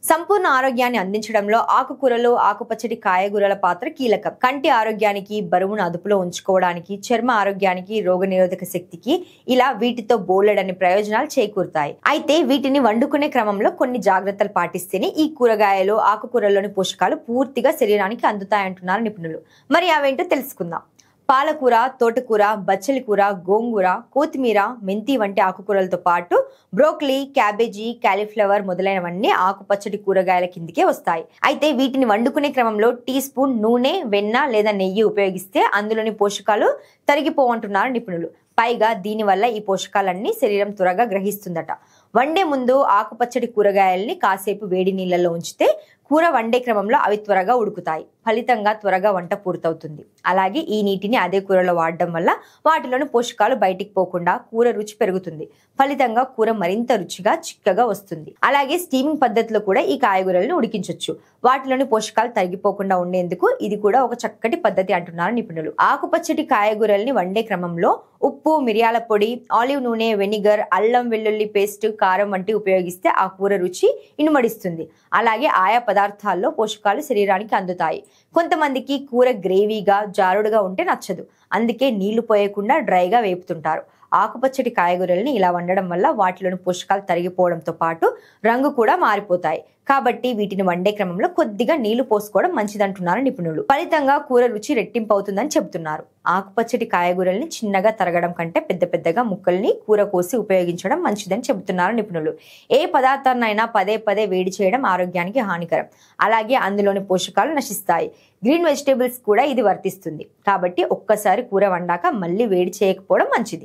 సంపూర్ణ ఆరోగ్యాన్ని అందించడంలో ఆకుకూరలు, ఆకుపచ్చటి కాయగూరల పాత్ర కీలకం. కంటి ఆరోగ్యానికి, బరువును అదుపులో ఉంచుకోవడానికి, చర్మ ఆరోగ్యానికి, రోగనిరోధక శక్తికి ఇలా వీటితో బోలెడన్ని ప్రయోజనాలు చేకూరుతాయి. అయితే వీటిని వండుకునే క్రమంలో కొన్ని జాగ్రత్తలు పాటిస్తేనే ఈ కూరగాయలు, ఆకుకూరల్లోని పోషకాలు పూర్తిగా శరీరానికి అందుతాయంటున్నారు నిపుణులు. మరి అవేంటో తెలుసుకుందాం. పాలకూర, తోటకూర, బచ్చలి కూర, గోంగూర, కొత్తిమీర, మెంతి వంటి ఆకుకూరలతో పాటు బ్రోకలీ, క్యాబేజీ, కాలీఫ్లవర్ మొదలైనవన్నీ ఆకుపచ్చటి కూరగాయల కిందికే వస్తాయి. అయితే వీటిని వండుకునే క్రమంలో టీ స్పూన్ నూనె, వెన్న లేదా నెయ్యి ఉపయోగిస్తే అందులోని పోషకాలు తరిగిపోవంటున్నారు నిపుణులు. పైగా దీనివల్ల ఈ పోషకాలన్నీ శరీరం త్వరగా గ్రహిస్తుందట. వండే ముందు ఆకుపచ్చటి కూరగాయల్ని కాసేపు వేడి నీళ్ళలో ఉంచితే కూర వండే క్రమంలో అవి త్వరగా ఉడుకుతాయి. ఫలితంగా త్వరగా వంట పూర్తవుతుంది. అలాగే ఈ నీటిని అదే కూరలో వాడడం వల్ల వాటిలోని పోషకాలు బయటికి పోకుండా కూర రుచి పెరుగుతుంది. ఫలితంగా కూర మరింత రుచిగా, చిక్కగా వస్తుంది. అలాగే స్టీమింగ్ పద్ధతిలో కూడా ఈ కాయగూరలను ఉడికించవచ్చు. వాటిలోని పోషకాలు తరిగిపోకుండా ఉండేందుకు ఇది కూడా ఒక చక్కటి పద్ధతి అంటున్నారు నిపుణులు. ఆకుపచ్చటి కాయగూరల్ని వండే క్రమంలో ఉప్పు, మిరియాల పొడి, ఆలివ్ నూనె, వెనిగర్, అల్లం వెల్లుల్లి పేస్ట్, కారం వంటి ఉపయోగిస్తే ఆ కూర రుచి ఇనుమడిస్తుంది. అలాగే ఆయా పదార్థాల్లో పోషకాలు శరీరానికి అందుతాయి. కొంతమందికి కూర గ్రేవీగా, జారుడుగా ఉంటే నచ్చదు. అందుకే నీళ్లు పోయకుండా డ్రైగా వేపుతుంటారు. ఆకుపచ్చటి కాయగూరల్ని ఇలా వండడం వల్ల వాటిలోని పోషకాలు తరిగిపోవడంతో పాటు రంగు కూడా మారిపోతాయి. కాబట్టి వీటిని వండే క్రమంలో కొద్దిగా నీళ్లు పోసుకోవడం మంచిదంటున్నారు నిపుణులు. ఫలితంగా కూర రుచి రెట్టింపు అవుతుందని చెబుతున్నారు. ఆకుపచ్చటి కాయగూరల్ని చిన్నగా తరగడం కంటే పెద్ద పెద్దగా ముక్కల్ని కూర కోసి ఉపయోగించడం మంచిదని చెబుతున్నారు నిపుణులు. ఏ పదార్థాన్నైనా పదే పదే వేడి చేయడం ఆరోగ్యానికి హానికరం. అలాగే అందులోని పోషకాలు నశిస్తాయి. గ్రీన్ వెజిటేబుల్స్ కూడా ఇది వర్తిస్తుంది. కాబట్టి ఒక్కసారి కూర వండాక మళ్ళీ వేడి చేయకపోవడం మంచిది.